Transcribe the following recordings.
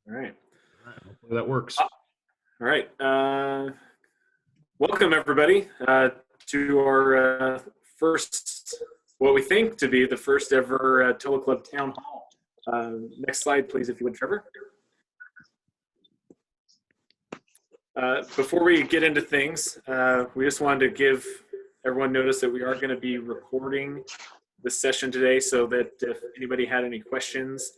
All right. Hopefully that works. All right. Welcome, everybody, to our first, what we think to be the first ever Tolo Club Town Hall. Next slide, please, if you would, Trevor. Before we get into things, we just wanted to give everyone notice that we are going to be recording the session today, so that if anybody had any questions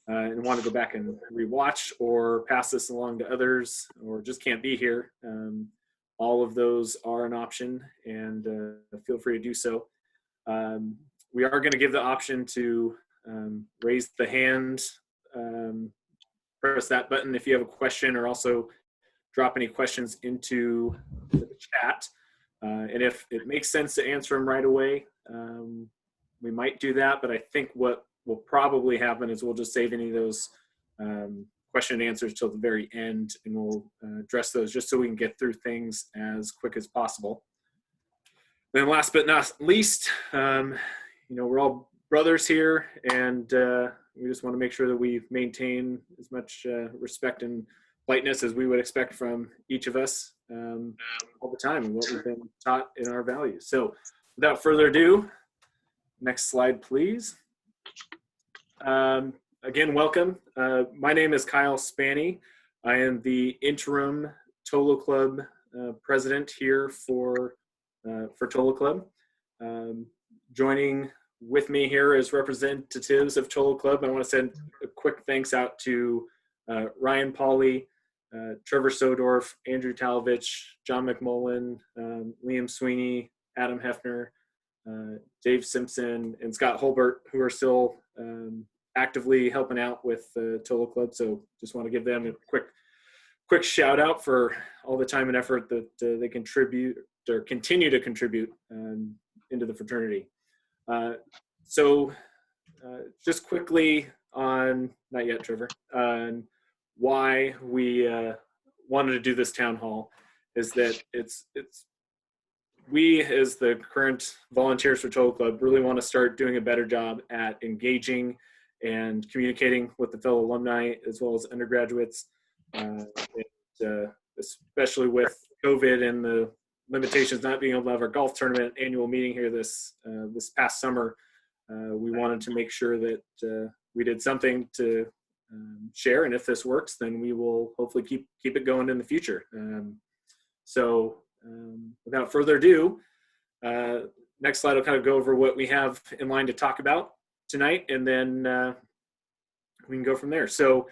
and want to go back and rewatch or pass this along to others or just can't be here, all of those are an option, and feel free to do so. We are going to give the option to raise the hand, press that button if you have a question, or also drop any questions into the chat. And if it makes sense to answer them right away, we might do that, but I think what will probably happen is we'll just save any of those question and answers till the very end, and we'll address those just so we can get through things as quick as possible. Then last but not least, we're all brothers here, and we just want to make sure that we maintain as much respect and politeness as we would expect from each of us all the time, and what we've been taught in our values. So without further ado, next slide, please. Again, welcome. My name is Kyle Spanny. I am the interim Tolo Club president here for Tolo Club. Joining with me here as representatives of Tolo Club, I want to send a quick thanks out to Ryan Pauley, Trevor Sodorf, Andrew Talovich, John McMullen, Liam Sweeney, Adam Hefner, Dave Simpson, and Scott Holbert, who are still actively helping out with the Tolo Club. So just want to give them a quick shout out for all the time and effort that they contribute or continue to contribute into the fraternity. So just quickly on, not yet, Trevor, on why we wanted to do this town hall is that we, as the current volunteers for Tolo Club, really want to start doing a better job at engaging and communicating with the fellow alumni as well as undergraduates, especially with COVID and the limitations not being able to have our golf tournament annual meeting here this past summer. We wanted to make sure that we did something to share, and if this works, then we will hopefully keep it going in the future. So without further ado, next slide will kind of go over what we have in line to talk about tonight, and then we can go from there. So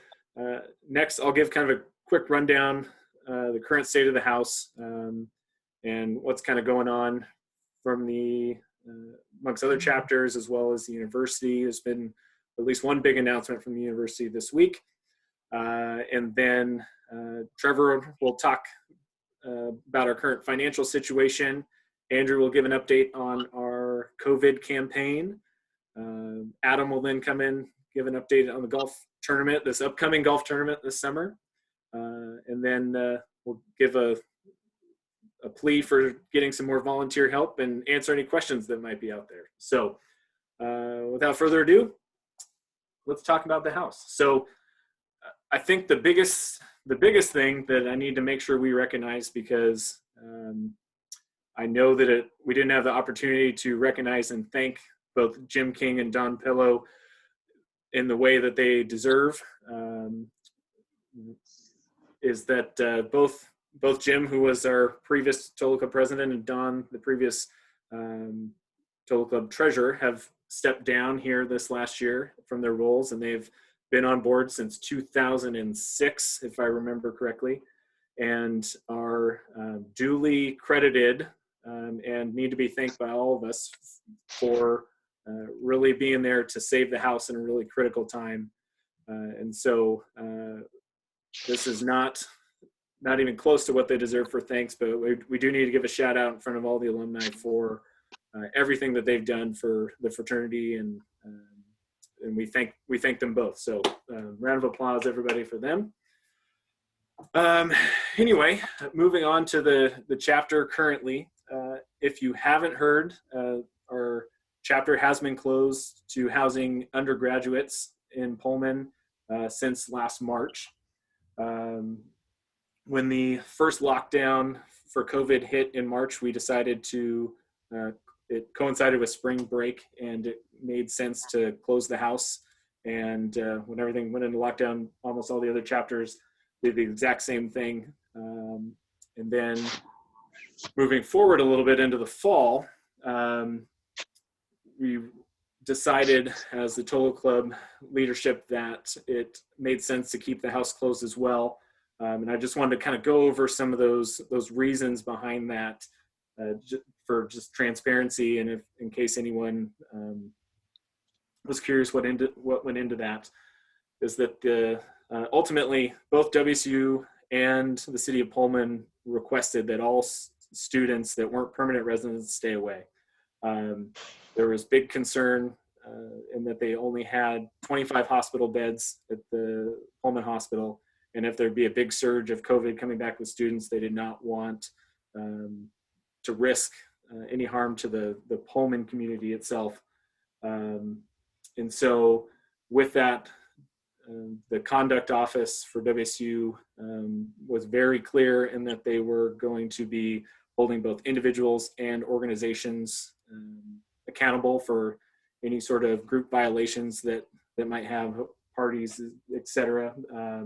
next, I'll give kind of a quick rundown, the current state of the house, and what's kind of going on from the amongst other chapters, as well as the university. There's been at least one big announcement from the university this week. And then Trevor will talk about our current financial situation. Andrew will give an update on our COVID campaign. Adam will then come in, give an update on the golf tournament, this upcoming golf tournament this summer. And then we'll give a plea for getting some more volunteer help and answer any questions that might be out there. So without further ado, let's talk about the house. So I think the biggest thing that I need to make sure we recognize, because I know that we didn't have the opportunity to recognize and thank both Jim King and Don Pillow in the way that they deserve, is that both Jim, who was our previous Tolo Club president, and Don, the previous Tolo Club treasurer, have stepped down here this last year from their roles, and they've been on board since 2006, if I remember correctly, and are duly credited and need to be thanked by all of us for really being there to save the house in a really critical time. And so this is not even close to what they deserve for thanks, but we do need to give a shout out in front of all the alumni for everything that they've done for the fraternity, and we thank them both. So round of applause, everybody, for them. Anyway, moving on to the chapter currently. If you haven't heard, our chapter has been closed to housing undergraduates in Pullman since last March. When the first lockdown for COVID hit in March, we decided to, it coincided with spring break, and it made sense to close the house. And when everything went into lockdown, almost all the other chapters did the exact same thing. And then moving forward a little bit into the fall, we decided as the Tolo Club leadership that it made sense to keep the house closed as well. And I just wanted to kind of go over some of those reasons behind that, for just transparency, and if in case anyone was curious what went into that, is that ultimately both WSU and the city of Pullman requested that all students that weren't permanent residents stay away. There was big concern in that they only had 25 hospital beds at the Pullman Hospital. And if there'd be a big surge of COVID coming back with students, they did not want to risk any harm to the Pullman community itself. And so with that, the conduct office for WSU was very clear in that they were going to be holding both individuals and organizations accountable for any sort of group violations that might have parties, et cetera,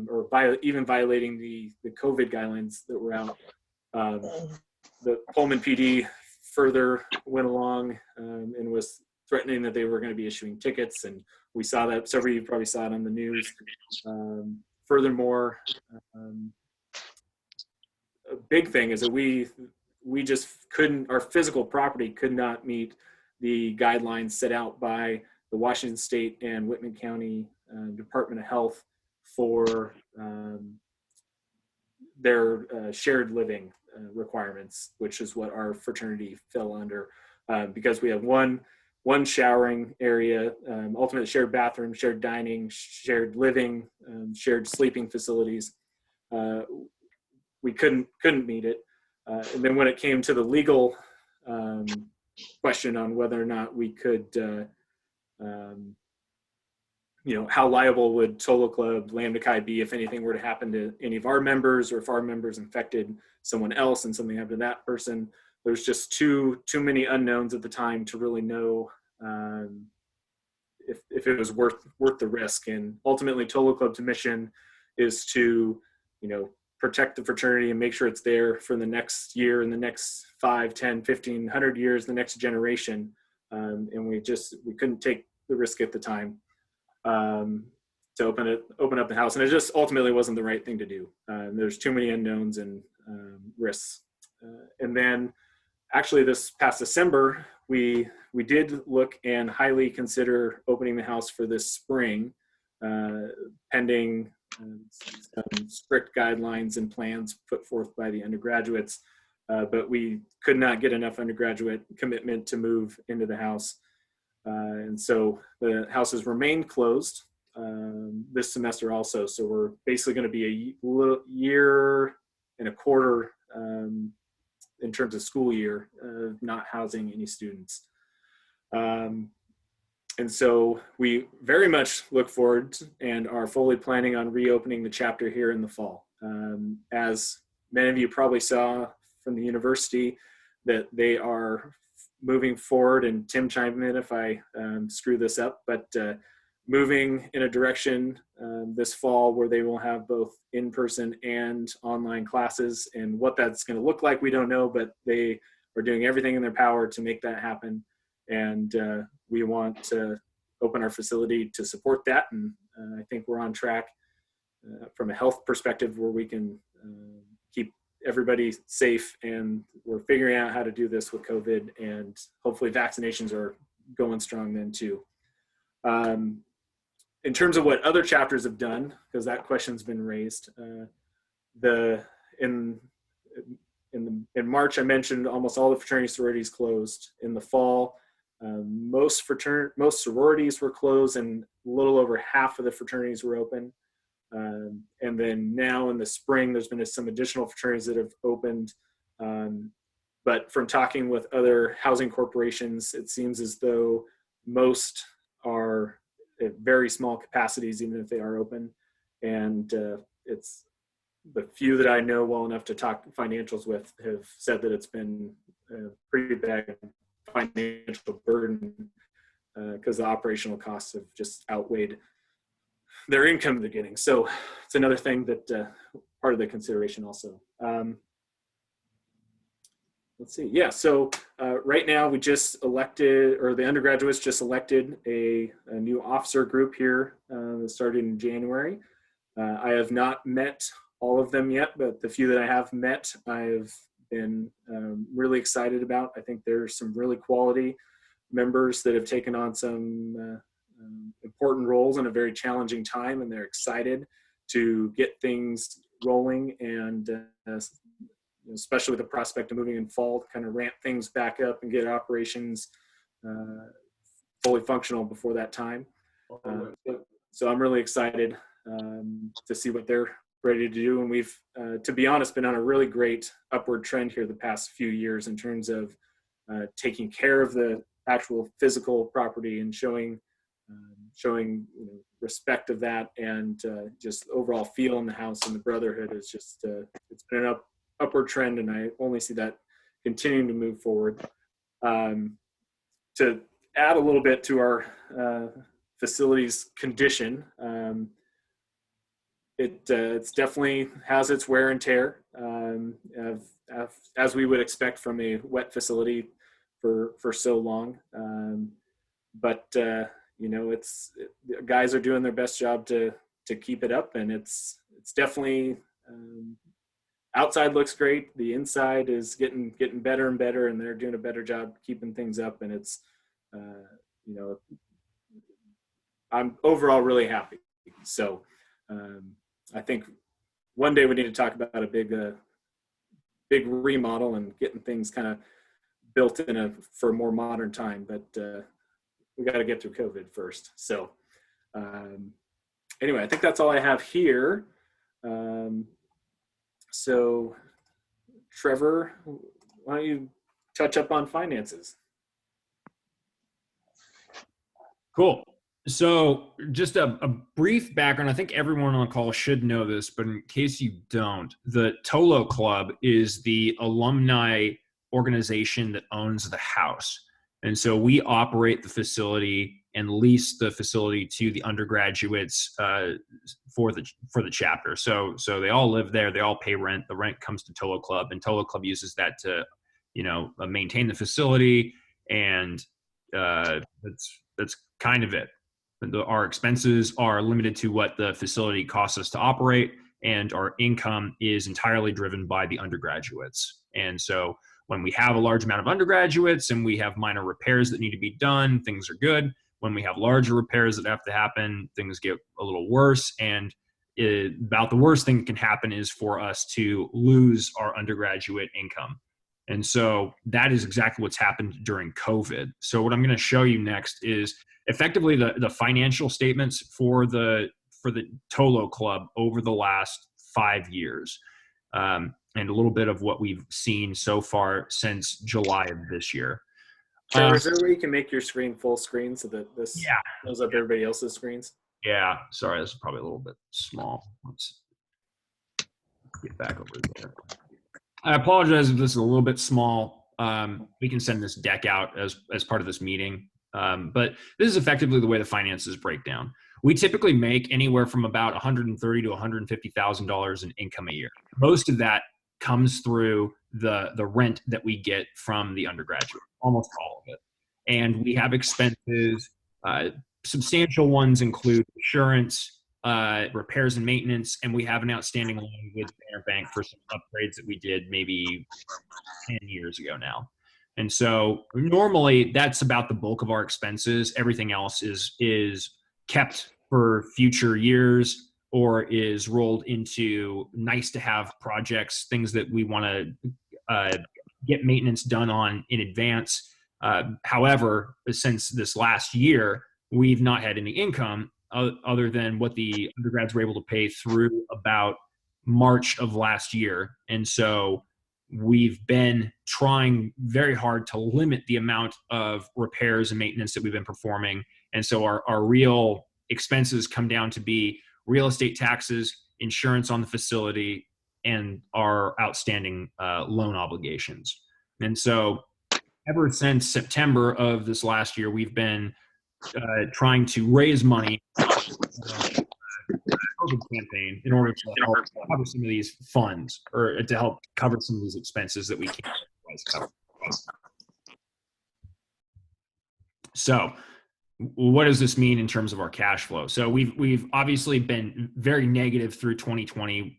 or even violating the COVID guidelines that were out. The Pullman PD further went along and was threatening that they were going to be issuing tickets, and we saw that. Several of you probably saw it on the news. Furthermore, a big thing is that we just couldn't, our physical property could not meet the guidelines set out by the Washington State and Whitman County Department of Health for their shared living requirements, which is what our fraternity fell under, because we have one showering area, ultimately shared bathroom, shared dining, shared living, shared sleeping facilities. We couldn't meet it. And then when it came to the legal question on whether or not we could, how liable would Tolo Club, Lambda Chi be if anything were to happen to any of our members, or if our members infected someone else and something happened to that person. There's just too many unknowns at the time to really know if it was worth the risk. And ultimately, Tolo Club's mission is to, protect the fraternity and make sure it's there for the next year and the next 5, 10, 15, 100 years, the next generation. And we couldn't take the risk at the time to open up the house. And it just ultimately wasn't the right thing to do. There's too many unknowns and risks. And then actually this past December, we did look and highly consider opening the house for this spring, pending some strict guidelines and plans put forth by the undergraduates, but we could not get enough undergraduate commitment to move into the house. And so the house has remained closed this semester also. So we're basically going to be a year and a quarter in terms of school year of not housing any students. And so we very much look forward and are fully planning on reopening the chapter here in the fall. As many of you probably saw from the university, that they are moving forward, and Tim chime in if I screw this up, but moving in a direction this fall where they will have both in-person and online classes. And what that's going to look like, we don't know, but they are doing everything in their power to make that happen. And we want to open our facility to support that. And I think we're on track from a health perspective where we can keep everybody safe. And we're figuring out how to do this with COVID, and hopefully vaccinations are going strong then too. In terms of what other chapters have done, because that question's been raised, in March, I mentioned almost all the fraternity sororities closed. In the fall, most sororities were closed, and a little over half of the fraternities were open. And then now in the spring, there's been some additional fraternities that have opened. But from talking with other housing corporations, it seems as though most are at very small capacities, even if they are open. And it's the few that I know well enough to talk financials with have said that it's been a pretty bad financial burden because the operational costs have just outweighed their income they're getting. So it's another thing that part of the consideration also. Let's see. Yeah. So right now we just elected, or the undergraduates just elected a new officer group here that started in January. I have not met all of them yet, but the few that I have met, I've been really excited about. I think there's some really quality members that have taken on some important roles in a very challenging time, and they're excited to get things rolling, and especially with the prospect of moving in fall, kind of ramp things back up and get operations fully functional before that time. So I'm really excited to see what they're ready to do. And we've, to be honest, been on a really great upward trend here the past few years in terms of taking care of the actual physical property and showing respect of that, and just overall feel in the house and the brotherhood is just it's been an upward trend, and I only see that continuing to move forward. To add a little bit to our facilities condition, it's definitely has its wear and tear, as we would expect from a wet facility for so long. But guys are doing their best job to keep it up, and it's definitely outside looks great. The inside is getting better and better, and they're doing a better job keeping things up. And it's I'm overall really happy. So I think one day we need to talk about a big remodel and getting things kind of built for a more modern time. But we got to get through COVID first. So anyway, I think that's all I have here. So Trevor, why don't you touch up on finances? Cool. So just a brief background. I think everyone on the call should know this, but in case you don't, the Tolo Club is the alumni organization that owns the house. And so we operate the facility and lease the facility to the undergraduates for the chapter. So they all live there. They all pay rent. The rent comes to Tolo Club, and Tolo Club uses that to, maintain the facility. And that's kind of it. Our expenses are limited to what the facility costs us to operate, and our income is entirely driven by the undergraduates. And so when we have a large amount of undergraduates and we have minor repairs that need to be done, things are good. When we have larger repairs that have to happen, things get a little worse. And about the worst thing that can happen is for us to lose our undergraduate income. And so that is exactly what's happened during COVID. So what I'm going to show you next is effectively the financial statements for the Tolo Club over the last 5 years. And a little bit of what we've seen so far since July of this year. Trevor, is there a way you can make your screen full screen so that this shows up everybody else's screens? Yeah, sorry, this is probably a little bit small. Let's get back over there. I apologize if this is a little bit small. We can send this deck out as part of this meeting. But this is effectively the way the finances break down. We typically make anywhere from about $130,000 to $150,000 in income a year. Most of that comes through the rent that we get from the undergraduate, almost all of it. And we have expenses. Substantial ones include insurance, repairs and maintenance, and we have an outstanding loan with Banner Bank for some upgrades that we did maybe 10 years ago now. And so normally that's about the bulk of our expenses. Everything else is kept for future years or is rolled into nice to have projects, things that we want to get maintenance done on in advance. However, since this last year, we've not had any income other than what the undergrads were able to pay through about March of last year. And so we've been trying very hard to limit the amount of repairs and maintenance that we've been performing. And so our real expenses come down to be real estate taxes, insurance on the facility, and our outstanding loan obligations. And so ever since September of this last year, we've been trying to raise money COVID campaign in order to help cover some of these funds, or to help cover some of these expenses that we can't otherwise cover. So what does this mean in terms of our cash flow? So we've obviously been very negative through 2020,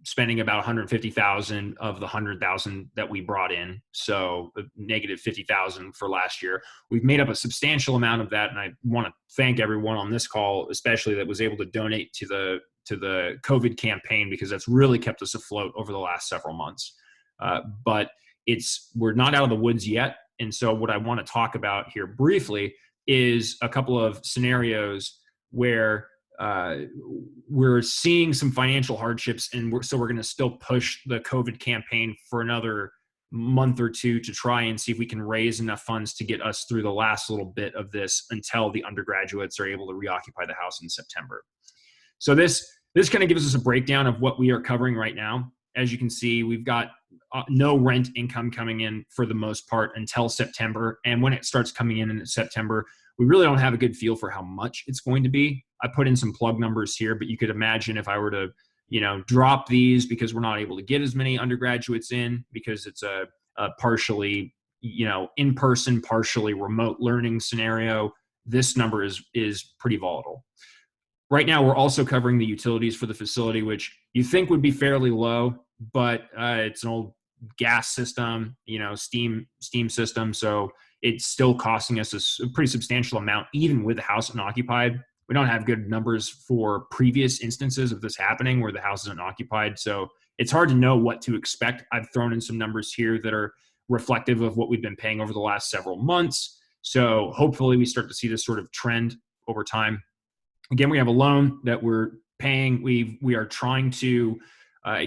spending about 150,000 of the 100,000 that we brought in. So negative 50,000 for last year. We've made up a substantial amount of that, and I want to thank everyone on this call, especially that was able to donate to the COVID campaign, because that's really kept us afloat over the last several months. But we're not out of the woods yet, and so what I want to talk about here briefly is a couple of scenarios where we're seeing some financial hardships, and we're going to still push the COVID campaign for another month or two to try and see if we can raise enough funds to get us through the last little bit of this until the undergraduates are able to reoccupy the house in September. So this kind of gives us a breakdown of what we are covering right now. As you can see, we've got no rent income coming in for the most part until September. And when it starts coming in September, we really don't have a good feel for how much it's going to be. I put in some plug numbers here, but you could imagine if I were to, drop these because we're not able to get as many undergraduates in because it's a partially, in-person, partially remote learning scenario, this number is pretty volatile. Right now, we're also covering the utilities for the facility, which you think would be fairly low, but it's an old gas system, steam system. So it's still costing us a pretty substantial amount, even with the house unoccupied. We don't have good numbers for previous instances of this happening where the house is unoccupied. So it's hard to know what to expect. I've thrown in some numbers here that are reflective of what we've been paying over the last several months. So hopefully we start to see this sort of trend over time. Again, we have a loan that we're paying. We are trying to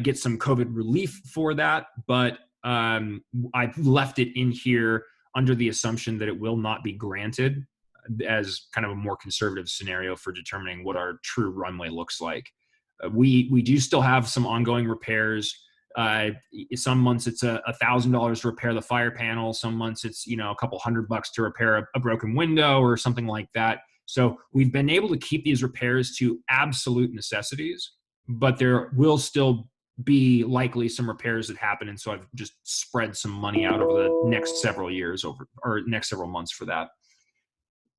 get some COVID relief for that, but I've left it in here under the assumption that it will not be granted, as kind of a more conservative scenario for determining what our true runway looks like. We do still have some ongoing repairs. Some months it's $1,000 to repair the fire panel. Some months it's a couple $100 to repair a broken window or something like that. So we've been able to keep these repairs to absolute necessities, but there will still be likely some repairs that happen. And so I've just spread some money out over the next several years or next several months for that.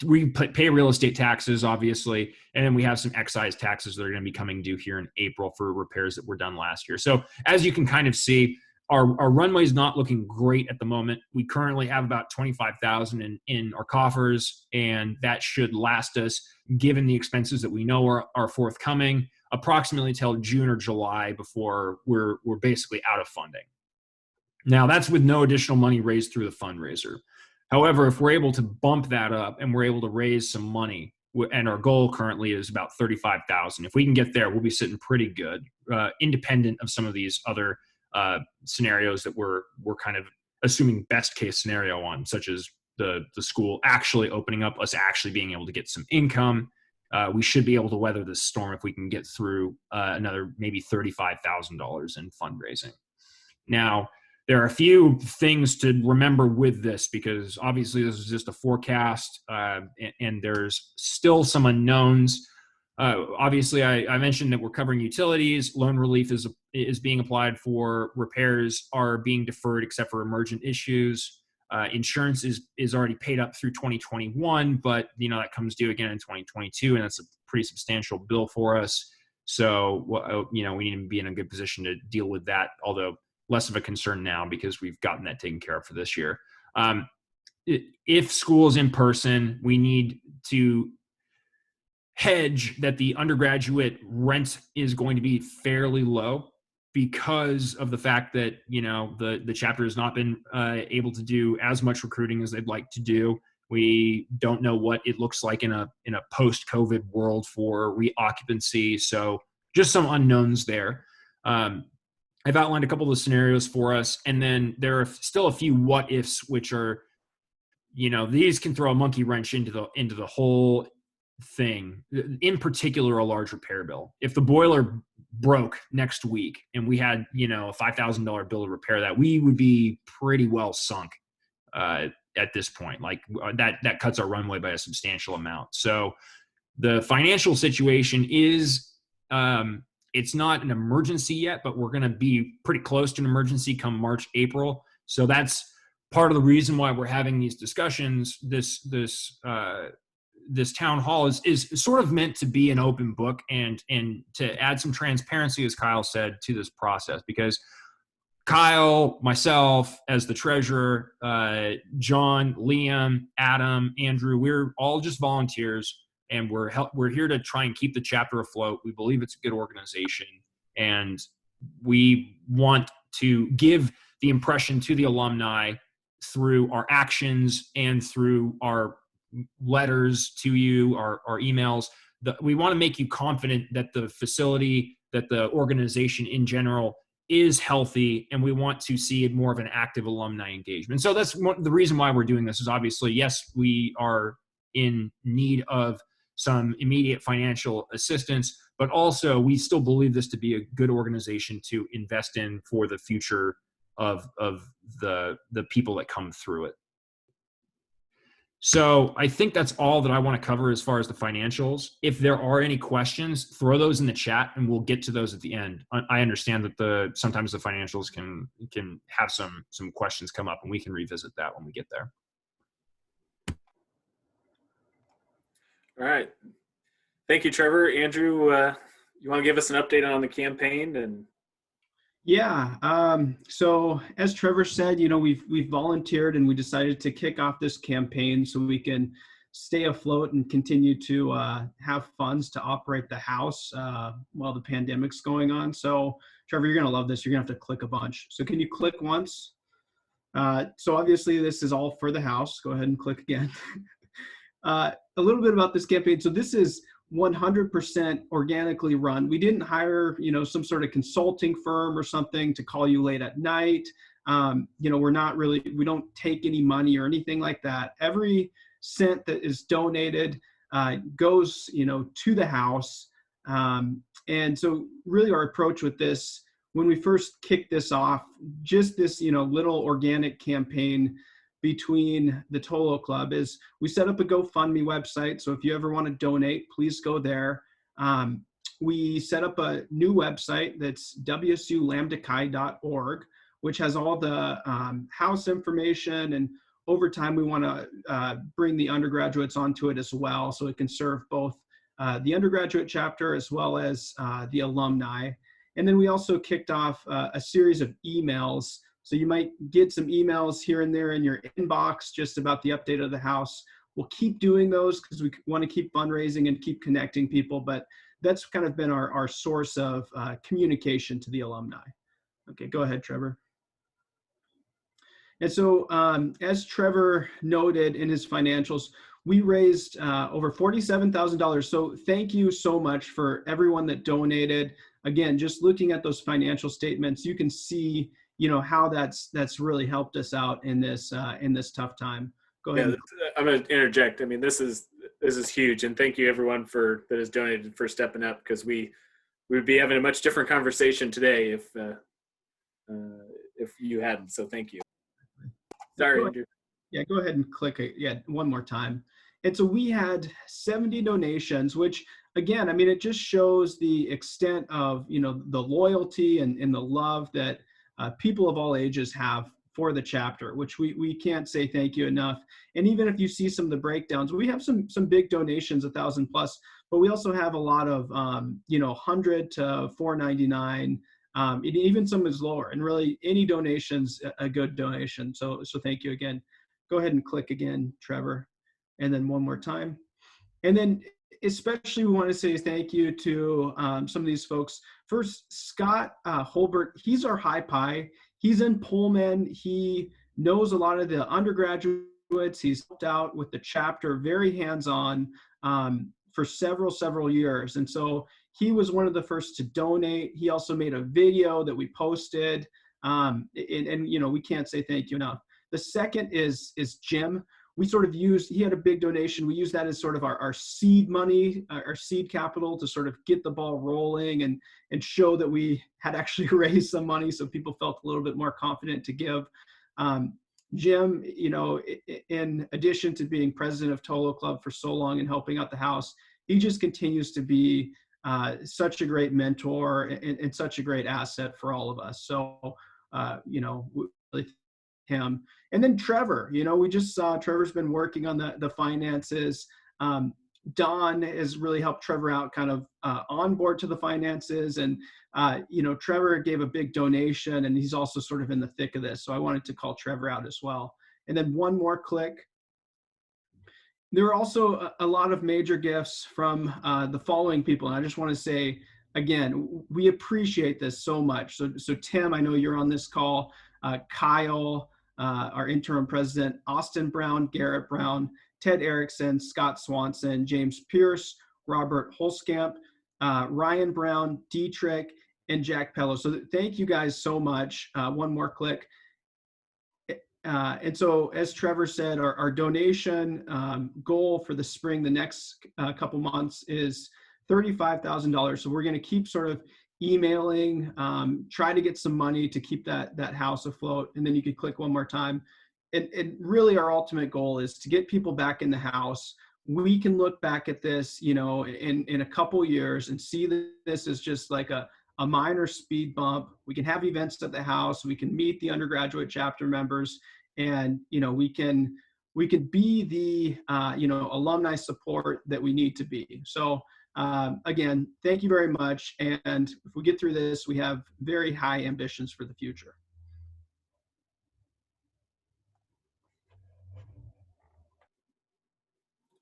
We pay real estate taxes, obviously, and then we have some excise taxes that are going to be coming due here in April for repairs that were done last year. So as you can kind of see, our runway is not looking great at the moment. We currently have about $25,000 in our coffers, and that should last us, given the expenses that we know are forthcoming, approximately till June or July before we're basically out of funding. Now, that's with no additional money raised through the fundraiser. However, if we're able to bump that up and we're able to raise some money, and our goal currently is about $35,000, if we can get there, we'll be sitting pretty good, independent of some of these other scenarios that we're kind of assuming best case scenario on, such as the school actually opening up, us actually being able to get some income. We should be able to weather this storm if we can get through another maybe $35,000 in fundraising. Now, there are a few things to remember with this, because obviously this is just a forecast and there's still some unknowns. Obviously, I mentioned that we're covering utilities. Loan relief is being applied for. Repairs are being deferred except for emergent issues. Insurance is already paid up through 2021, but that comes due again in 2022, and that's a pretty substantial bill for us. So we need to be in a good position to deal with that, although less of a concern now because we've gotten that taken care of for this year. If school is in person, we need to hedge that the undergraduate rent is going to be fairly low because of the fact that the chapter has not been able to do as much recruiting as they'd like to do. We don't know what it looks like in a post-COVID world for reoccupancy, so just some unknowns there. I've outlined a couple of the scenarios for us, and then there are still a few what ifs, which are, these can throw a monkey wrench into the whole thing. In particular, a large repair bill. If the boiler broke next week and we had, a $5,000 bill to repair that, we would be pretty well sunk at this point. Like that cuts our runway by a substantial amount. So the financial situation is, it's not an emergency yet, but we're going to be pretty close to an emergency come March, April. So that's part of the reason why we're having these discussions. This town hall is sort of meant to be an open book and to add some transparency, as Kyle said, to this process, because Kyle, myself as the treasurer, John, Liam, Adam, Andrew, we're all just volunteers, and we're here to try and keep the chapter afloat. We believe it's a good organization, and we want to give the impression to the alumni through our actions and through our letters to you, our emails. We want to make you confident that the facility, that the organization in general is healthy, and we want to see more of an active alumni engagement. So that's the reason why we're doing this is obviously, yes, we are in need of some immediate financial assistance, but also we still believe this to be a good organization to invest in for the future of the people that come through it. So I think that's all that I want to cover as far as the financials. If there are any questions, throw those in the chat and we'll get to those at the end. I understand that sometimes the financials can have some questions come up, and we can revisit that when we get there. All right. Thank you, Trevor. Andrew, you want to give us an update on the campaign? And yeah. So as Trevor said, we've volunteered and we decided to kick off this campaign so we can stay afloat and continue to have funds to operate the house while the pandemic's going on. So Trevor, you're going to love this. You're going to have to click a bunch. So can you click once? So obviously this is all for the house. Go ahead and click again. A little bit about this campaign. So this is 100% organically run. We didn't hire, some sort of consulting firm or something to call you late at night. We don't take any money or anything like that. Every cent that is donated goes, to the house. And so really our approach with this, when we first kicked this off, just this, little organic campaign between the Tolo Club, is we set up a GoFundMe website. So if you ever want to donate, please go there. We set up a new website that's wsulambdakai.org, which has all the house information, and over time we want to bring the undergraduates onto it as well, so it can serve both the undergraduate chapter as well as the alumni. And then we also kicked off a series of emails. So you might get some emails here and there in your inbox just about the update of the house. We'll keep doing those because we want to keep fundraising and keep connecting people, but that's kind of been our source of communication to the alumni. Okay, go ahead, Trevor. And so as Trevor noted in his financials, we raised over $47,000. So thank you so much for everyone that donated. Again, just looking at those financial statements, you can see how that's really helped us out in this tough time. Go ahead. Yeah, I'm going to interject. I mean, this is huge, and thank you everyone that has donated for stepping up, because we would be having a much different conversation today if you hadn't. So thank you. Sorry, Andrew. Yeah, go ahead and click it. Yeah, one more time. And so we had 70 donations, which again, I mean, it just shows the extent of the loyalty and the love that people of all ages have for the chapter, which we can't say thank you enough. And even if you see some of the breakdowns, we have some big donations, 1,000 plus, but we also have a lot of 100 to 499. Even some is lower, and really any donation's a good donation. So thank you again. Go ahead and click again, Trevor, and then one more time. And then especially we want to say thank you to some of these folks. First, Scott Holbert, he's our high pi. He's in Pullman. He knows a lot of the undergraduates. He's helped out with the chapter, very hands-on for several years. And so he was one of the first to donate. He also made a video that we posted. And we can't say thank you enough. The second is Jim. we sort of used, he had a big donation. We used that as sort of our seed money, our seed capital to sort of get the ball rolling and show that we had actually raised some money, so people felt a little bit more confident to give. Jim, you know, in addition to being president of Tolo Club for so long and helping out the house, he just continues to be such a great mentor and such a great asset for all of us. So, you know, we really thank him. And then Trevor, you know, we just saw Trevor's been working on the finances. Don has really helped Trevor out kind of on board to the finances. And, you know, Trevor gave a big donation and he's also sort of in the thick of this. So I wanted to call Trevor out as well. And then one more click. There are also a lot of major gifts from the following people. And I just want to say, again, we appreciate this so much. So Tim, I know you're on this call. Kyle, our interim president, Austin Brown, Garrett Brown, Ted Erickson, Scott Swanson, James Pierce, Robert Holskamp, Ryan Brown, Dietrich, and Jack Pello. So thank you guys so much. One more click. And so, as Trevor said, our donation goal for the spring, the next couple months, is $35,000. So we're going to keep sort of emailing, try to get some money to keep that house afloat. And then you could click one more time. And really our ultimate goal is to get people back in the house. We can look back at this, you know, in a couple years and see that this is just like a minor speed bump. We can have events at the house. We can meet the undergraduate chapter members, and, you know, we can be the, you know, alumni support that we need to be. So again, thank you very much. And if we get through this, we have very high ambitions for the future.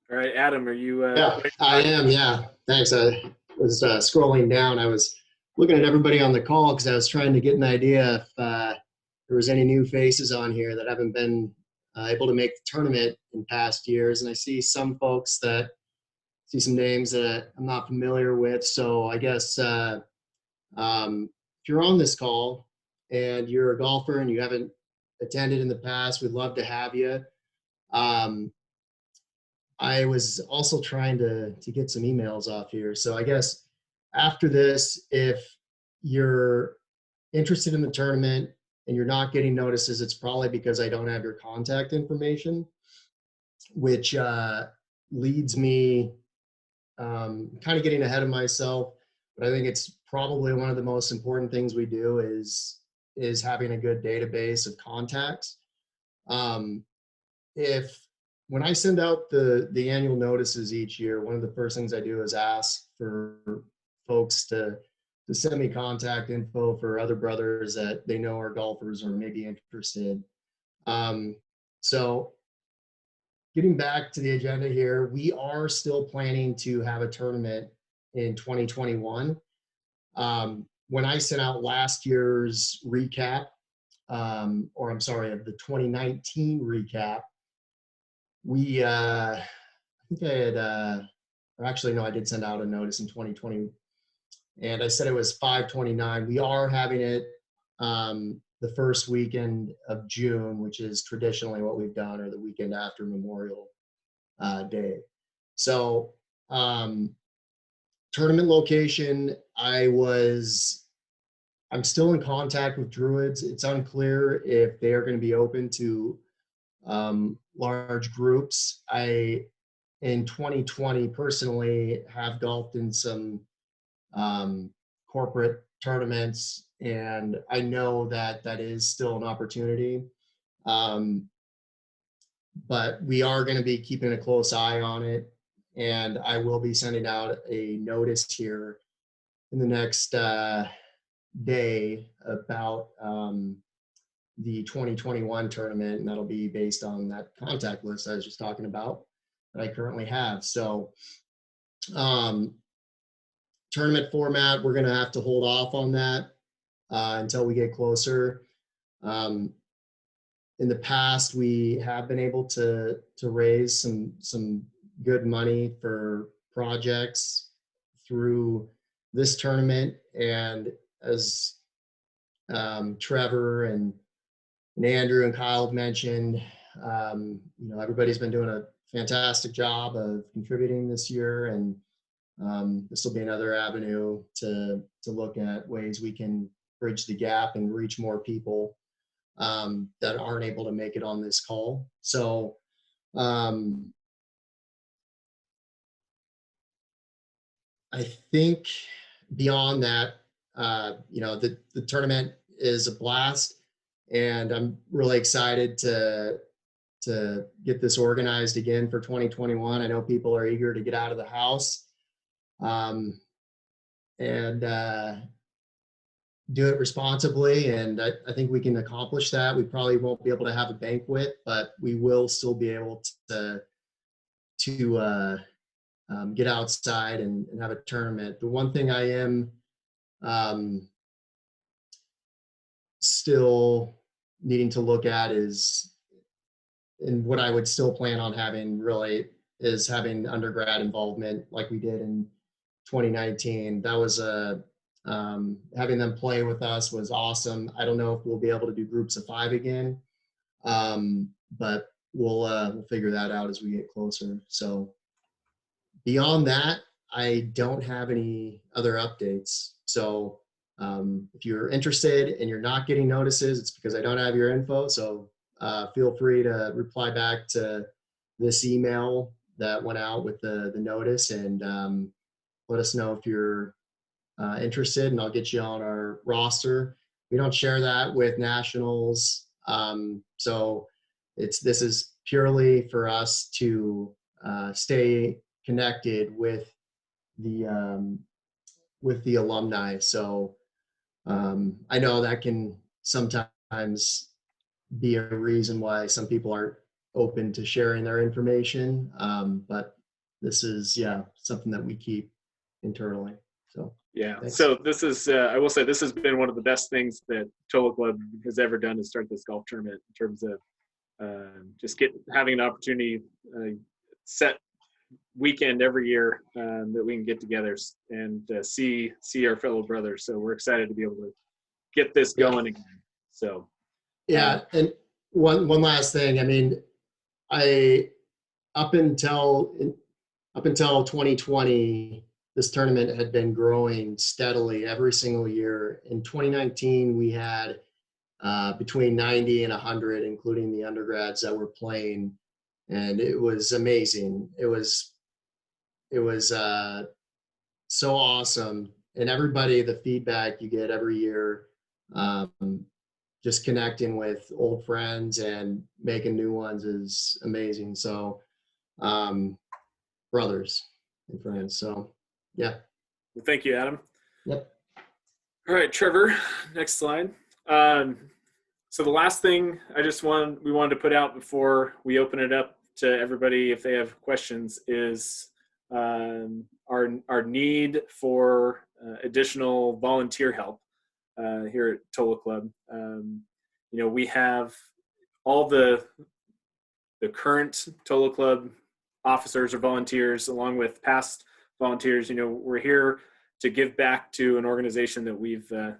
All right, Adam, are you? Yeah, I am. Yeah, thanks. I was scrolling down. I was looking at everybody on the call because I was trying to get an idea if there was any new faces on here that haven't been able to make the tournament in past years. And I see some folks that see some names that I'm not familiar with. So I guess if you're on this call and you're a golfer and you haven't attended in the past, we'd love to have you. I was also trying to get some emails off here. So I guess after this, if you're interested in the tournament and you're not getting notices, it's probably because I don't have your contact information, which leads me kind of getting ahead of myself. But I think it's probably one of the most important things we do is having a good database of contacts. When I send out the annual notices each year, one of the first things I do is ask for folks to send me contact info for other brothers that they know are golfers or may be interested. So getting back to the agenda here, we are still planning to have a tournament in 2021. When I sent out last year's recap, or I'm sorry, of the 2019 recap, I think I had, or actually, no, I did send out a notice in 2020, and I said it was 5/29. We are having it the first weekend of June, which is traditionally what we've done, or the weekend after Memorial Day. So, tournament location, I'm still in contact with Druids. It's unclear if they are going to be open to large groups. I, in 2020, personally have golfed in some corporate tournaments, and I know that is still an opportunity. But we are going to be keeping a close eye on it, and I will be sending out a notice here in the next day about the 2021 tournament, and that'll be based on that contact list I was just talking about that I currently have. So tournament format, we're going to have to hold off on that until we get closer. In the past, we have been able to raise some good money for projects through this tournament, and as Trevor and Andrew and Kyle have mentioned, Everybody's been doing a fantastic job of contributing this year, and this will be another avenue to look at ways we can bridge the gap and reach more people that aren't able to make it on this call. So I think beyond that, the tournament is a blast, and I'm really excited to get this organized again for 2021. I know people are eager to get out of the house and do it responsibly, and I think we can accomplish that. We probably won't be able to have a banquet, but we will still be able to get outside and have a tournament. The one thing I am still needing to look at is, and what I would still plan on having really, is having undergrad involvement like we did in 2019. That was having them play with us was awesome. I don't know if we'll be able to do groups of 5 again, but we'll figure that out as we get closer. So beyond that, I don't have any other updates. So if you're interested and you're not getting notices, it's because I don't have your info. So feel free to reply back to this email that went out with the notice, and let us know if you're interested, and I'll get you on our roster. We don't share that with nationals. So this is purely for us to stay connected with the alumni. So I know that can sometimes be a reason why some people aren't open to sharing their information. But this is, something that we keep internally. So Yeah. thanks. So this is, I will say, this has been one of the best things that Tolo Club has ever done, to start this golf tournament, in terms of just having an opportunity, set weekend every year that we can get together and see our fellow brothers. So we're excited to be able to get this going again. So and one last thing. I mean, up until 2020, this tournament had been growing steadily every single year. In 2019, we had between 90 and 100, including the undergrads that were playing, and it was amazing. It was so awesome, and everybody, the feedback you get every year, just connecting with old friends and making new ones is amazing. So brothers and friends. So well, thank you, Adam. Yep. All right, Trevor, next slide. So the last thing we wanted to put out before we open it up to everybody, if they have questions, is our need for additional volunteer help here at Tolo Club. We have all the current Tolo Club officers or volunteers, along with past volunteers. We're here to give back to an organization that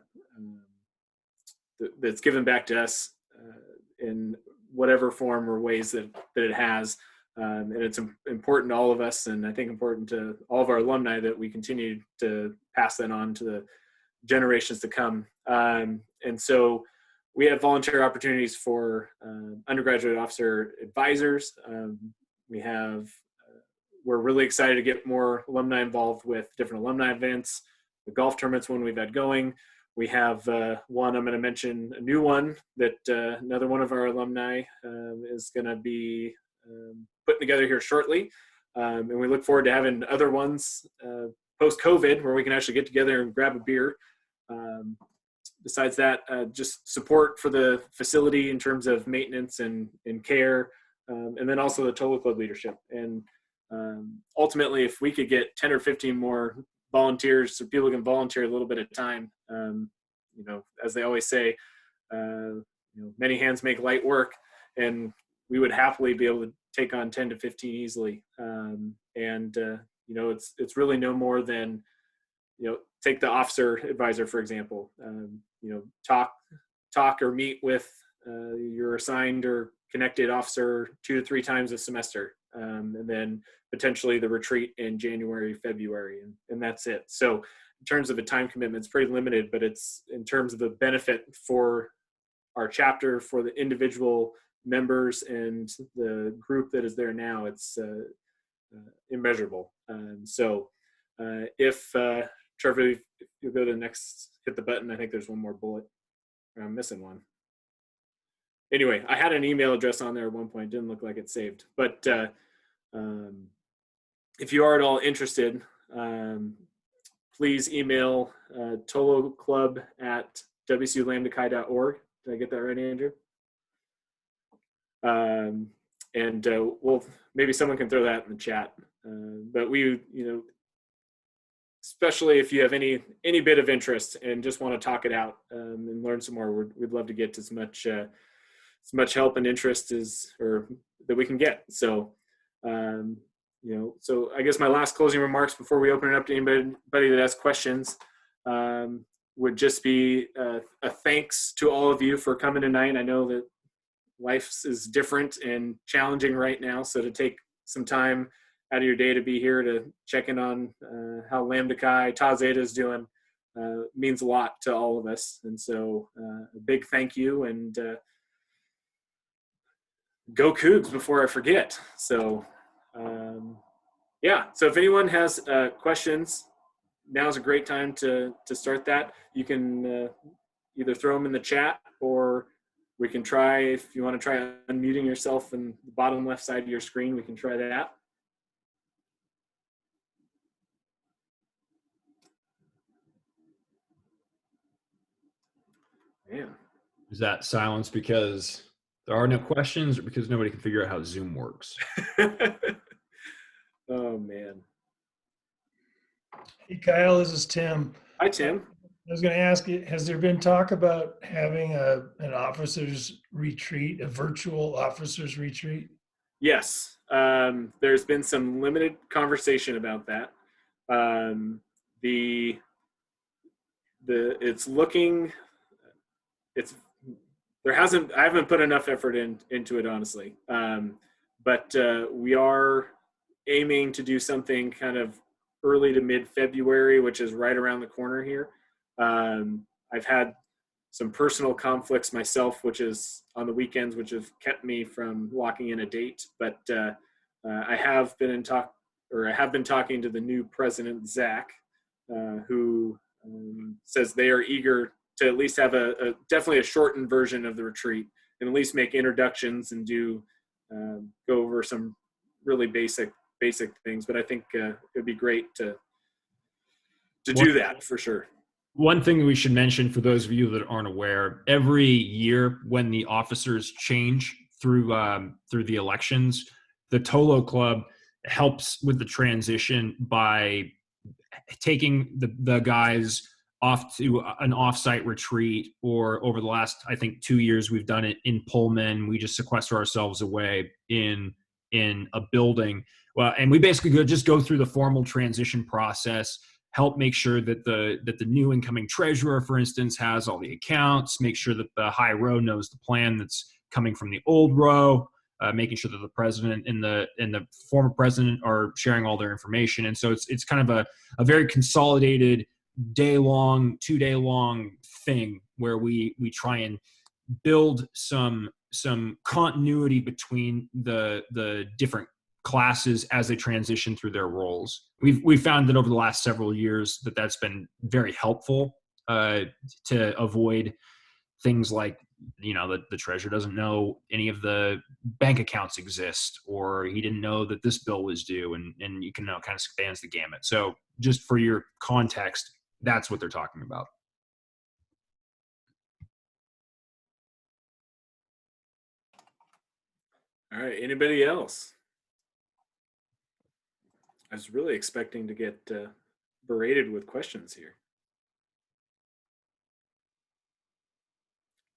that's given back to us in whatever form or ways that it has. And it's important to all of us, and I think important to all of our alumni, that we continue to pass that on to the generations to come. And so we have volunteer opportunities for undergraduate officer advisors. We're really excited to get more alumni involved with different alumni events, the golf tournaments when we've had going. We have one, I'm going to mention a new one that another one of our alumni is going to be putting together here shortly. And we look forward to having other ones post-COVID where we can actually get together and grab a beer. Besides that, just support for the facility in terms of maintenance and care, and then also the Tolo Club leadership. And ultimately, if we could get 10 or 15 more volunteers, so people can volunteer a little bit at a time, as they always say, many hands make light work, and we would happily be able to take on 10 to 15 easily. It's really no more than, take the officer advisor, for example, talk or meet with your assigned or connected officer 2 to 3 times a semester, and then potentially the retreat in January, February, and that's it. So in terms of a time commitment, it's pretty limited, but it's in terms of the benefit for our chapter, for the individual members and the group that is there now, it's immeasurable. So if Trevor, if you go to the next, hit the button, I think there's one more bullet. I'm missing one. Anyway, I had an email address on there at one point. It didn't look like it's saved. But if you are at all interested, please email Tolo Club at wculambdachi.org. Did I get that right, Andrew? And we'll, maybe someone can throw that in the chat. But we, especially if you have any bit of interest and just want to talk it out and learn some more, we'd love to get as much help and interest that we can get. So, so I guess my last closing remarks before we open it up to anybody that has questions would just be a thanks to all of you for coming tonight. I know that life is different and challenging right now, so to take some time out of your day to be here to check in on how Lambda Chi, Tau Zeta is doing means a lot to all of us. And so a big thank you, and go Cougs before I forget. So yeah, so if anyone has questions, now's a great time to start that. You can either throw them in the chat, or we can try, if you want to try unmuting yourself in the bottom left side of your screen, we can try that. Man. Is that silence because there are no questions, or because nobody can figure out how Zoom works? Oh, man. Hey, Kyle, this is Tim. Hi, Tim. I was going to ask you, has there been talk about having an officers retreat, a virtual officers retreat? Yes. There's been some limited conversation about that. I haven't put enough effort into it, honestly. But we are aiming to do something kind of early to mid-February, which is right around the corner here. I've had some personal conflicts myself, which is on the weekends, which have kept me from locking in a date. But I have been talking to the new president, Zach, who says they are eager to at least have definitely a shortened version of the retreat, and at least make introductions and go over some really basic things. But I think it'd be great to do that for sure. One thing we should mention for those of you that aren't aware, every year when the officers change through the elections, the Tolo Club helps with the transition by taking the guys off to an offsite retreat, or over the last, I think, 2 years, we've done it in Pullman. We just sequester ourselves away in a building. Well, and we basically just go through the formal transition process, help make sure that the new incoming treasurer, for instance, has all the accounts, make sure that the high row knows the plan that's coming from the old row, making sure that the president and the former president are sharing all their information. And so it's kind of a very consolidated day-long, 2-day-long thing where we try and build some continuity between the different classes as they transition through their roles. We've found that over the last several years that's been very helpful to avoid things like, the treasurer doesn't know any of the bank accounts exist, or he didn't know that this bill was due, and you can now kind of spans the gamut. So just for your context, that's what they're talking about. All right. Anybody else? I was really expecting to get berated with questions here.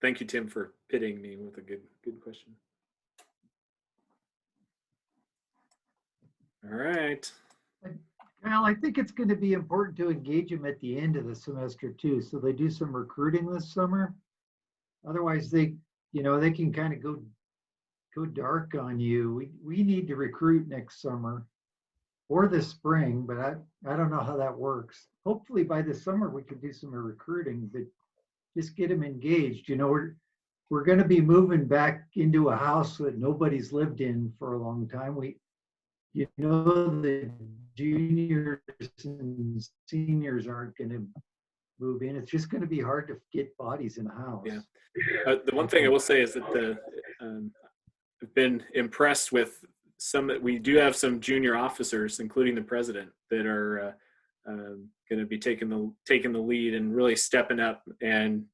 Thank you, Tim, for pitting me with a good question. All right. Well, I think it's going to be important to engage them at the end of the semester too, so they do some recruiting this summer. Otherwise, they can kind of go go dark on you. We need to recruit next summer or this spring, but I don't know how that works. Hopefully by the summer we could do some recruiting, but just get them engaged. You know, we're going to be moving back into a house that nobody's lived in for a long time. You know, the juniors and seniors aren't going to move in. It's just going to be hard to get bodies in a house. Yeah. The one thing I will say is that I've been impressed with we do have some junior officers, including the president, that are going to be taking the lead and really stepping up and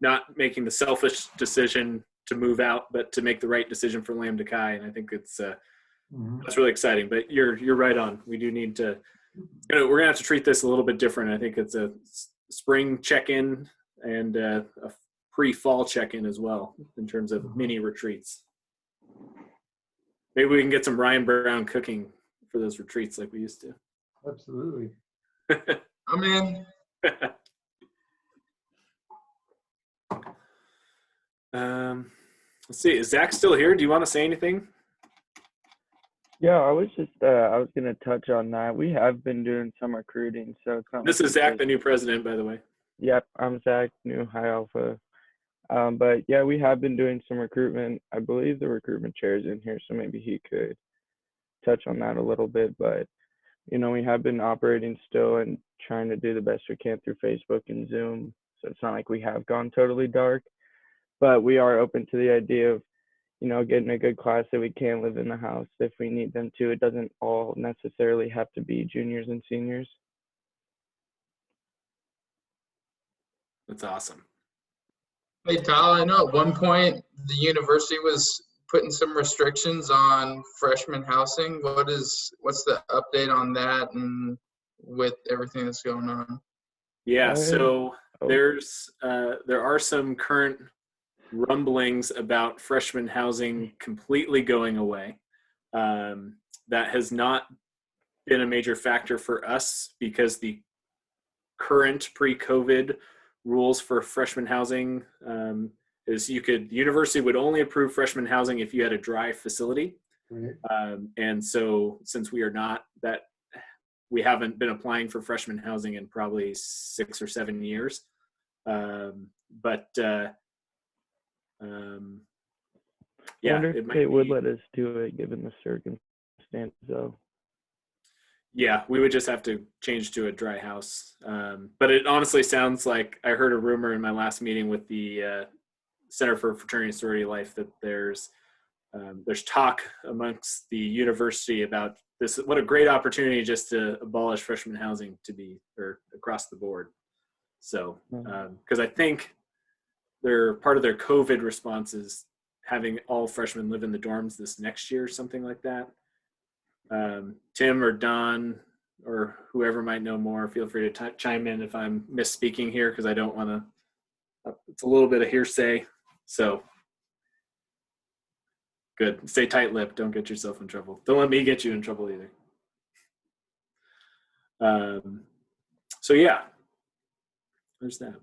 not making the selfish decision to move out, but to make the right decision for Lambda Chi. And I think it's that's really exciting. But you're right on. We do need to. We're gonna have to treat this a little bit different. I think it's a spring check-in and a pre-fall check-in as well in terms of mini retreats. Maybe we can get some Ryan Brown cooking for those retreats like we used to. Absolutely. I'm in. Let's see. Is Zach still here? Do you want to say anything? Yeah, I was going to touch on that. We have been doing some recruiting, so it's not. This is Zach, the new president, by the way. Yep, I'm Zach, new High Alpha. But yeah, we have been doing some recruitment. I believe the recruitment chair is in here, so maybe he could touch on that a little bit. But, you know, we have been operating still and trying to do the best we can through Facebook and Zoom. So it's not like we have gone totally dark, but we are open to the idea of, you know, getting a good class that we can live in the house if we need them to. It doesn't all necessarily have to be juniors and seniors. That's awesome. Hey, Tal, I know at one point the university was putting some restrictions on freshman housing. What's the update on that and with everything that's going on? Yeah, so there are some current rumblings about freshman housing completely going away. That has not been a major factor for us because the current pre-COVID rules for freshman housing is the university would only approve freshman housing if you had a dry facility. Right. And so since we haven't been applying for freshman housing in probably 6 or 7 years. Yeah, I wonder if they would let us do it given the circumstances, though. Yeah, we would just have to change to a dry house. But it honestly sounds like I heard a rumor in my last meeting with the Center for Fraternity and Sorority Life that there's talk amongst the university about this. What a great opportunity just to abolish freshman housing or across the board. So, because I think part of their COVID response is having all freshmen live in the dorms this next year, something like that. Tim or Don or whoever might know more, feel free to chime in if I'm misspeaking here, because I don't want to. It's a little bit of hearsay, so good. Stay tight-lipped. Don't get yourself in trouble. Don't let me get you in trouble either. So yeah, there's that.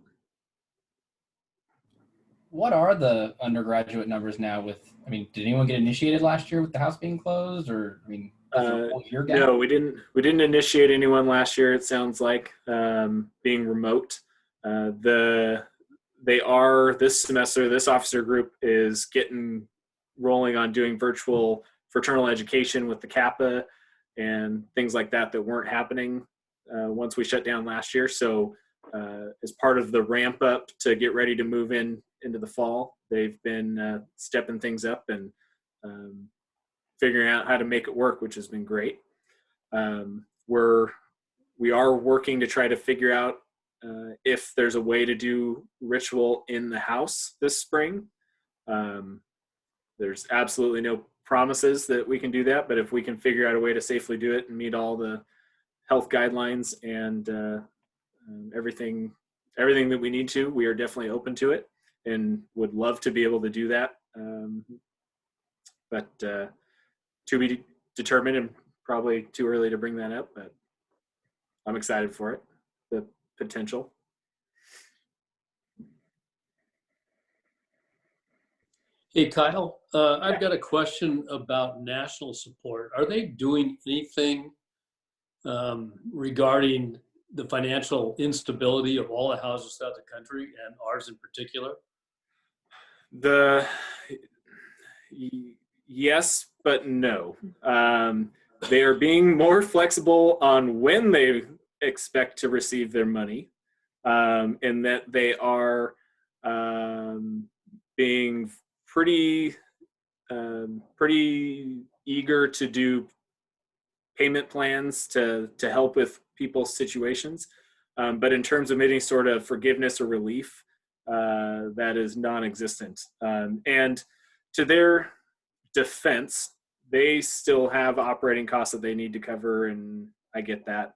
What are the undergraduate numbers now did anyone get initiated last year with the house being closed, or, is there a whole year gap? No, we didn't initiate anyone last year. It sounds like being remote. This semester, this officer group is getting rolling on doing virtual fraternal education with the Kappa and things like that weren't happening once we shut down last year. So as part of the ramp up to get ready to move into the fall, they've been stepping things up and figuring out how to make it work, which has been great. We are working to try to figure out if there's a way to do ritual in the house this spring. There's absolutely no promises that we can do that, but if we can figure out a way to safely do it and meet all the health guidelines and everything that we need to, we are definitely open to it and would love to be able to do that. But to be determined and probably too early to bring that up, but I'm excited for it, the potential. Hey, Kyle, I've got a question about national support. Are they doing anything regarding the financial instability of all the houses throughout the country and ours in particular? The yes, but no. They are being more flexible on when they expect to receive their money, and that they are being pretty eager to do payment plans to help with people's situations. But in terms of any sort of forgiveness or relief, that is non-existent. And to their defense, they still have operating costs that they need to cover, and I get that,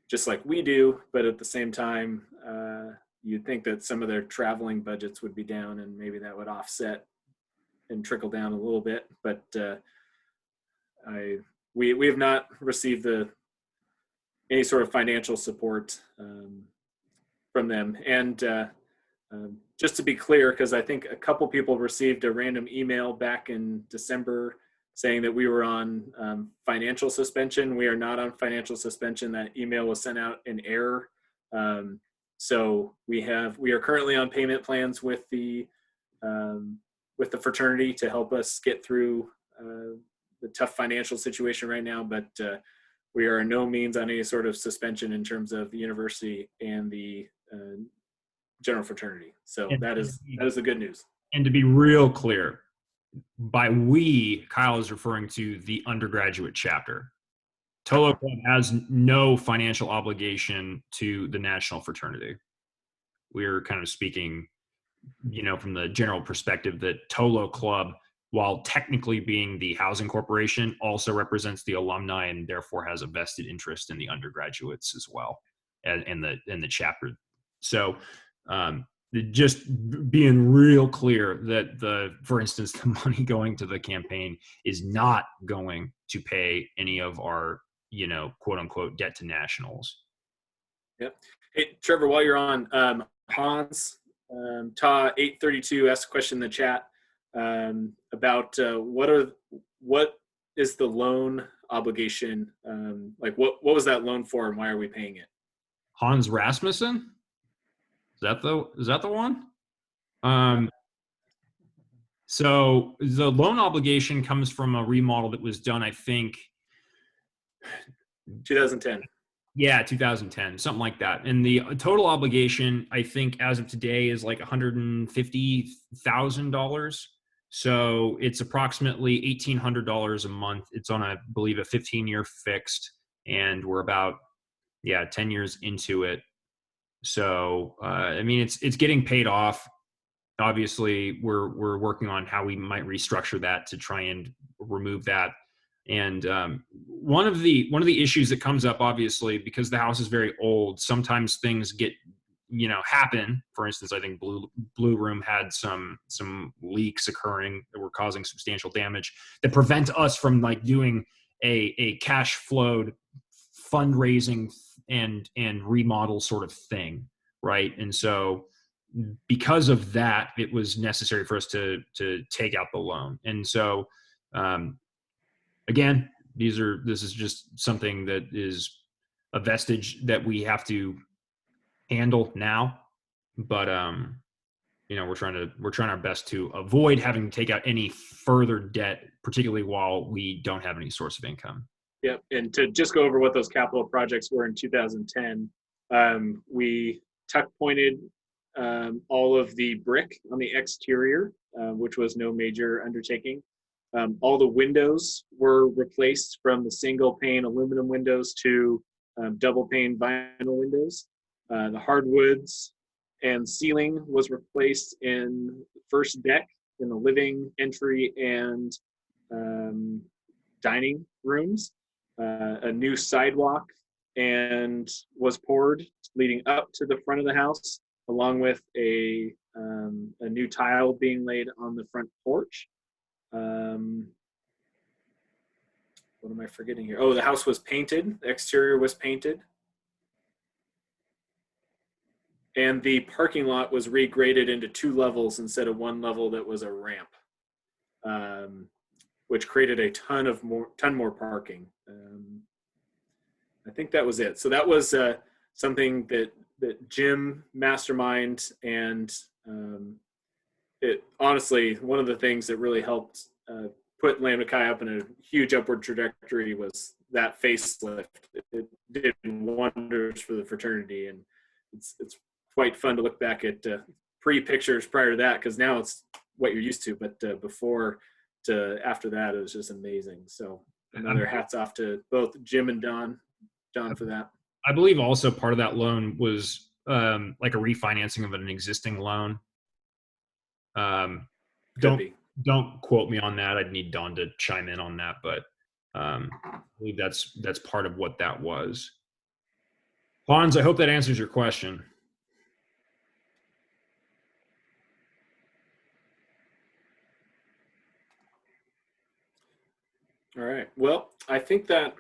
just like we do. But at the same time, you'd think that some of their traveling budgets would be down, and maybe that would offset and trickle down a little bit. But we have not received any sort of financial support from them. And just to be clear, because I think a couple people received a random email back in December saying that we were on financial suspension. We are not on financial suspension. That email was sent out in error. So we are currently on payment plans with the fraternity to help us get through the tough financial situation right now, but we are in no means on any sort of suspension in terms of the university and the general fraternity. So that is the good news. And to be real clear, by we, Kyle is referring to the undergraduate chapter. Tolo Club has no financial obligation to the national fraternity. We're kind of speaking, from the general perspective that Tolo Club, while technically being the housing corporation, also represents the alumni and therefore has a vested interest in the undergraduates as well, and the chapter. So just being real clear that for instance, the money going to the campaign is not going to pay any of our, quote unquote, debt to nationals. Yep. Hey, Trevor, while you're on, Hans, Ta 832 asked a question in the chat about what is the loan obligation? What was that loan for, and why are we paying it? Hans Rasmussen? Is that the one? So the loan obligation comes from a remodel that was done, I think, 2010. Yeah, 2010, something like that. And the total obligation, I think, as of today, is like $150,000. So it's approximately $1,800 a month. It's on, I believe, a 15-year fixed, and we're about 10 years into it. So it's getting paid off. Obviously, we're working on how we might restructure that to try and remove that. And one of the issues that comes up, obviously, because the house is very old, sometimes things get happen. For instance, I think Blue Room had some leaks occurring that were causing substantial damage that prevent us from doing a cash flowed fundraising and remodel sort of thing, right? And so because of that, it was necessary for us to take out the loan. And so again, this is just something that is a vestige that we have to handle now, but we're trying our best to avoid having to take out any further debt, particularly while we don't have any source of income. Yep. And to just go over what those capital projects were in 2010, we tuck pointed all of the brick on the exterior, which was no major undertaking. All the windows were replaced from the single pane aluminum windows to double pane vinyl windows. The hardwoods and ceiling was replaced in the first deck, in the living, entry, and dining rooms. A new sidewalk and was poured leading up to the front of the house, along with a new tile being laid on the front porch. What am I forgetting here? Oh, the house was painted. The exterior was painted. and the parking lot was regraded into 2 levels instead of 1 level that was a ramp, which created a ton more parking. I think that was it. So that was something that Jim mastermind, and it honestly, one of the things that really helped put Lambda Chi up in a huge upward trajectory was that facelift. It did wonders for the fraternity, and it's quite fun to look back at pre-pictures prior to that, because now it's what you're used to, but before to after that, it was just amazing. So another hats off to both Jim and Don for that. I believe also part of that loan was like a refinancing of an existing loan. Don't quote me on that. I'd need Don to chime in on that, but I believe that's part of what that was. Hans, I hope that answers your question. All right. Well, I think that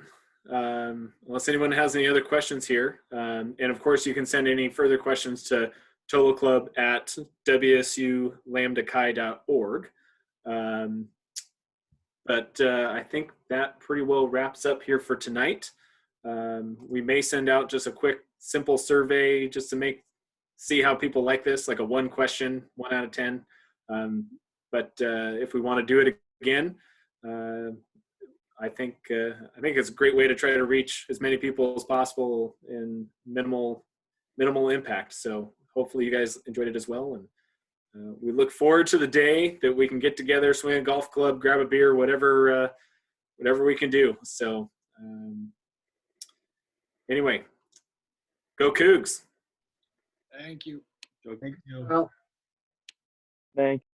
unless anyone has any other questions here, and of course you can send any further questions to toloclub@wsulambdachi.org. But I think that pretty well wraps up here for tonight. We may send out just a quick, simple survey just to see how people like this, like a 1 question, 1 out of 10. But if we want to do it again, I think it's a great way to try to reach as many people as possible in minimal impact. So hopefully you guys enjoyed it as well, and we look forward to the day that we can get together, swing a golf club, grab a beer, whatever we can do. So anyway, go Cougs! Thank you. Thank you. Well, Thank